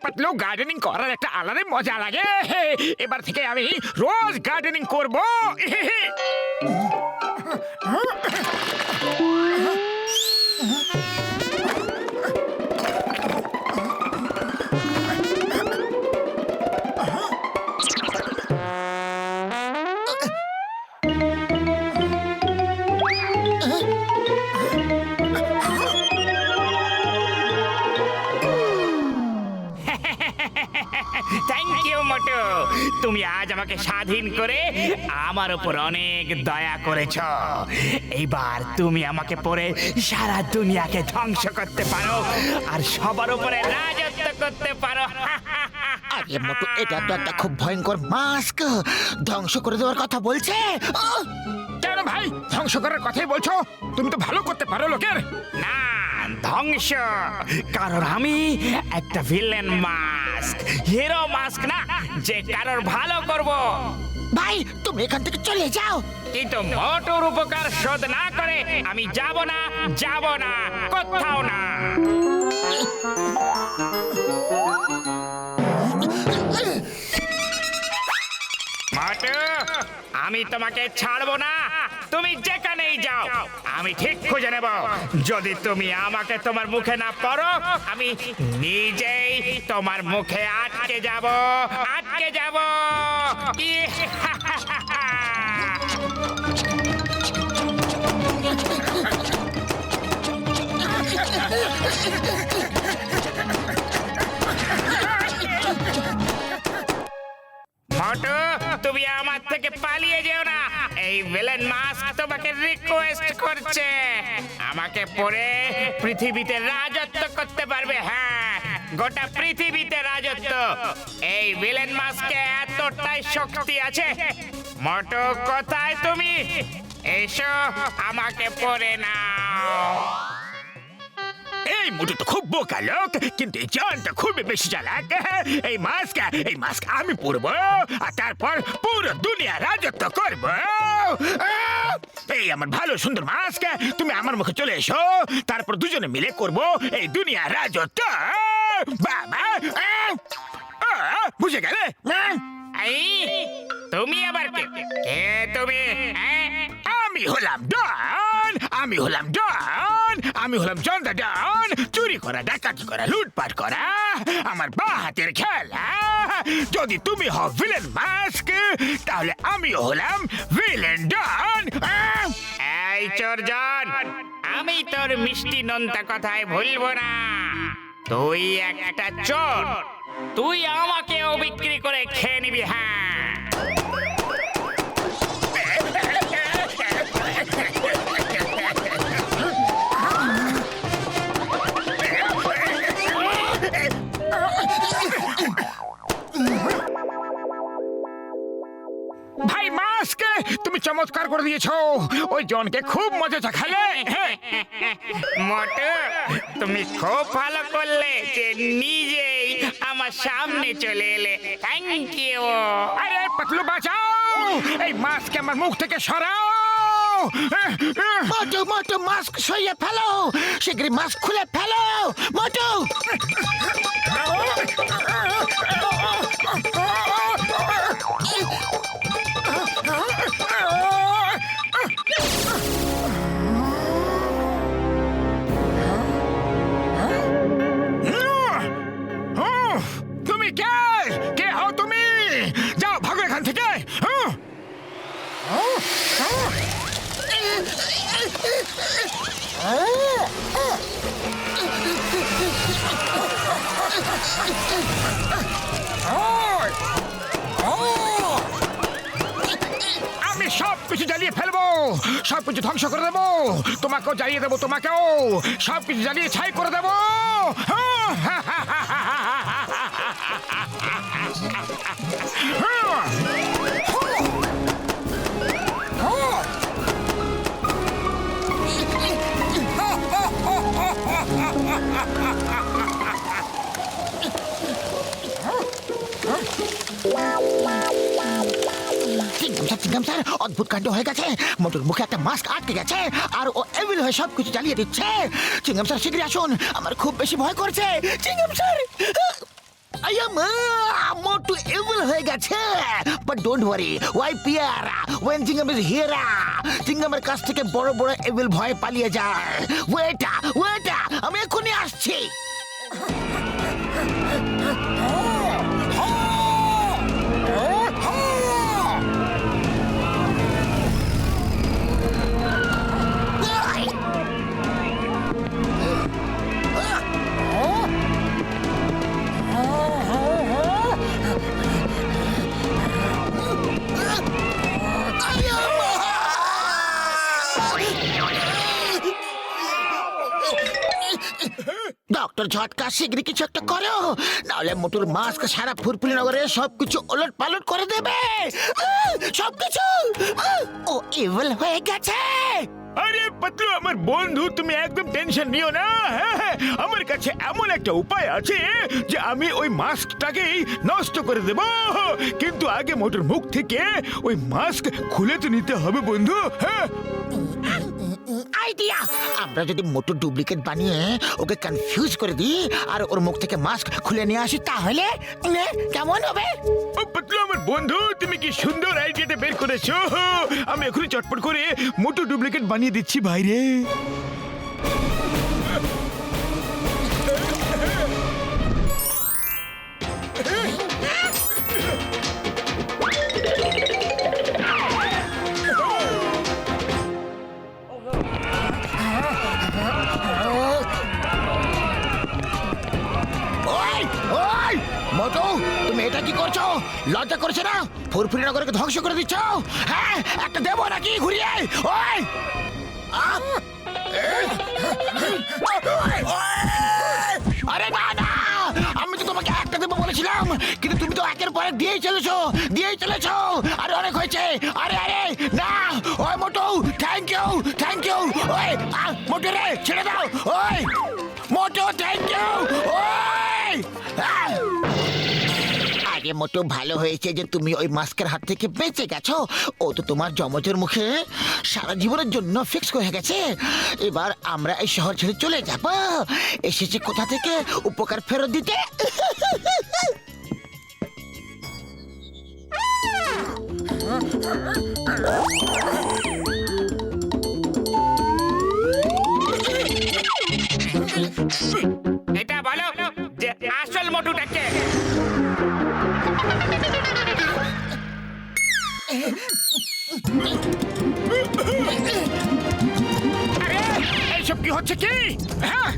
Patlu gardening করার একটা আলাদাই মজা লাগে। এবার থেকে আমি রোজ গার্ডেনিং করব। থ্যাংক ইউ মোটু, তুমি আজ আমাকে স্বাধীন করে আমার উপর অনেক দয়া করেছ। এইবার তুমি আমাকে পরে সারা দুনিয়াকে ধ্বংস করতে পারো আর সবার উপরে রাজত্ব করতে পারো। আরে মোটু, এটা তো একটা খুব ভয়ঙ্কর মাস্ক, ধ্বংস করে দেওয়ার কথা বলছে। কেন ভাই ধ্বংস করার কথাই বলছো? তুমি তো ভালো করতে পারো লোকের। না, ধ্বংস, কারণ আমি একটা ভিলেন মাস্ক, হিরো মাস্ক না যে কারোর ভালো করব। ভাই তুমি এখান থেকে চলে যাও। কিন্তু মোটুর উপকার শোধ না করে আমি যাব না, কোথাও না। মোটু, আমি তোমাকে ছাড়বো না, তুমি যেখানেই যাও আমি ঠিক খুঁজে নেব। যদি তুমি আমাকে তোমার মুখে না পড়ো, আমি নিজেই তোমার মুখে আটকে যাব। মোটু, তুমি আমার থেকে পালিয়ে যেও না। এই ভিলেন মাস্ক তোমাকে রিকোয়েস্ট করছে, আমাকে পরে পৃথিবীতে রাজত্ব করতে পারবে। হ্যাঁ, গোটা পৃথিবীতে রাজত্ব। এই ভিলেন মাস্কে এতটাই শক্তি আছে। মোটু, কোথায় তুমি? এসো, আমাকে পরে নাও। এই মোটু তো খুব বোকা লোক, কিন্তু এই জানটা খুবই বেশি চালাক। এই মাস্ক আমি পরবো আর তারপর পুরো দুনিয়া রাজত্ব করব। এই আমার ভালো সুন্দর মাস্ক, তুমি আমার মুখে চলে এসো, তারপর দুজনে মিলে করব এই দুনিয়া রাজত্ব। বাবা, বুঝে গেলে? এই, তুমি আবার কে? তুমি? আমি হলাম ডন, আমি হলাম জন দা ডন। চুরি করা, ডাকাতি করা, লুটপাট করা আমার বা হাতের খেলা। যদি তুমি হও ভিলেন মাস্ক, তাহলে আমিও হলাম ভিলেন ডন। এই চোরজন, আমি তোর মিষ্টি নোনতা কথায় ভুলবো না। তুই একটা চোর, তুই আমাকেও বিক্রি করে খেয়ে নিবি। হ্যাঁ, ভাই মাস্ক, তুমি চমৎকার করে দিয়েছো, ওই জনকে খুব মজা চাখালে। মোটু, তুমি খুব ভালো করলে যে নিজেই আমার সামনে চলে এলে। Thank you. আরে পাতলু বাঁচাও, এই মাস্ক আমার মুখ থেকে সরাও। মোটু মোটু, মাস্ক সরিয়ে ফেলো, শীঘ্রই মাস্ক খুলে ফেলো। মোটু, তুমি কে হও তুমি? যাও, ভাগো এখান থেকে। আমি সব কিছু জ্বালিয়ে ফেলবো, সব কিছু ধ্বংস করে দেবো, তোমাকেও জ্বালিয়ে দেবো, তোমাকেও সব কিছু জ্বালিয়ে ছাই করে দেবো। চিংগাম স্যার, অদ্ভুত কাণ্ড হয়ে গেছে। মোটুর মুখে একটা মাস্ক আটকে গেছে আর ও এভিল হয়ে সবকিছু জ্বালিয়ে দিচ্ছে। চিংগাম স্যার, শীঘ্রই আসুন, আমার খুব বেশি ভয় করছে। চিংগাম স্যার, মোটু এভিল হয়ে গেছে। But don't worry, why fear, when Chingam is here, চিংগামের কাছ থেকে বড় বড় এভিল ভয় পালিয়ে যায়। ওয়েটা, আমি এখনই আসছি। ডক্টর ঝটকা শিগগিরই কিছু একটা করো, নাহলে মোটুর মাস্ক সারা ফুরফুরি নগরে সবকিছু ওলট পালট করে দেবে। সবকিছু ও ইভিল হয়ে গেছে। আরে পাতলু আমার বন্ধু, তুমি একদম টেনশন নিও না। হ্যাঁ, আমার কাছে এমন একটা উপায় আছে যে আমি ওই মাস্কটাকেই নষ্ট করে দেব। কিন্তু আগে মোটর মুখ থেকে ওই মাস্ক খুলে তো নিতে হবে বন্ধু। হ্যাঁ, আইডিয়া, আমরা যদি মোটর ডুপ্লিকেট বানিয়ে ওকে কনফিউজ করে দিই আর ওর মুখ থেকে মাস্ক খুলে নিয়ে আসি, তাহলে কেমন হবে? ও পাতলু আমার বন্ধু, তুমি কি সুন্দর আইডিয়াটা বের করেছো। আমি এখনই চটপট করে মোটর ডুপ্লিকেট বানিয়ে দিচ্ছি ভাইরে। মোটু, তুমি এটা কি করছো? লজ্জা করছে না? ফুরফুরি নগরকে ধ্বংস করে দিচ্ছ। হ্যাঁ, একটা দেবো নাকি ঘুরিয়ে? ওই আরে না, আমি তো তোমাকে একটা দেবো বলেছিলাম, কিন্তু তুমি তো একের পর এক দিয়েই চলেছো। আরে অনেক হয়েছে। আরে না, ওই মোটু, থ্যাংক ইউ। ওই মোটু রে, ছেড়ে দাও। ওই মোটু, থ্যাংক ইউ। ওই আরে মোটু, ভালো হয়েছে যে তুমি ওই মাস্কের হাত থেকে বেঁচে গেছো। ও তো তোমার জমজের মুখে সারা জীবনের জন্য ফিক্স হয়ে গেছে। এবার আমরা এই শহর ছেড়ে চলে যাব। এসেছে কোথা থেকে উপকার ফেরত দিতে। এটা বলো যে আসল মোটুটাকে। এইসব কি হচ্ছে কি? হ্যাঁ,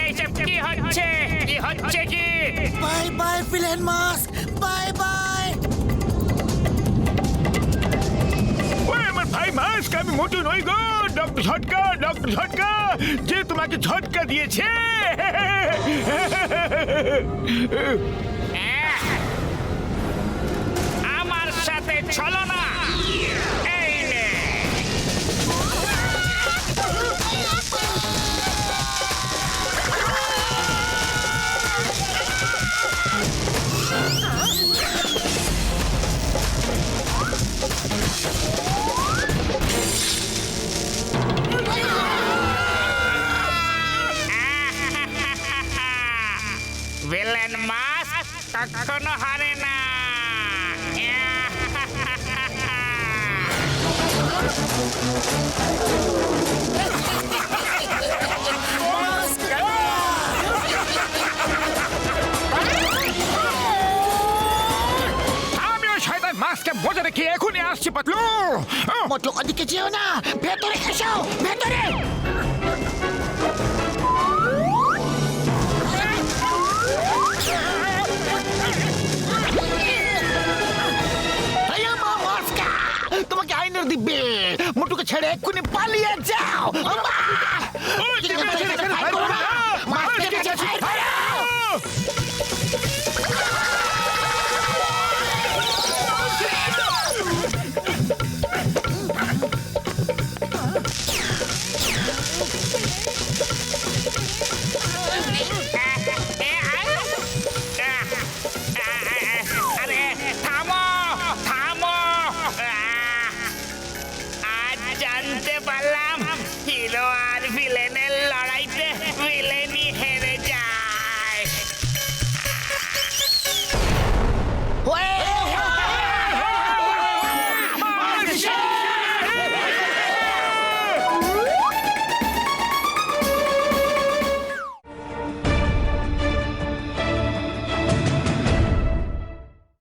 এইসব কি হচ্ছে কি? Bye villain mask, bye. ওই আমার ভাই মাস্ক, আমি মোটু নই গো। ডক্টর ঝটকা যে তোমাকে ঝটকা দিয়েছে। আমার সাথে চলো না। এই নে। ভিলেন মাস্ক কখনো হারে না। আমি ওই শয়তান মাস্ককে বোঝা রেখে এখনই আসছি পাতলু। মোটু, ওদিকে যেও না, ভেতরে এসো, ভেতরে। তোমাকে আইনের দিবে। মোটুকে ছেড়ে এক্ষুনি পালিয়ে যাও। আরে থামো। আজ জানতে পারলাম হিরো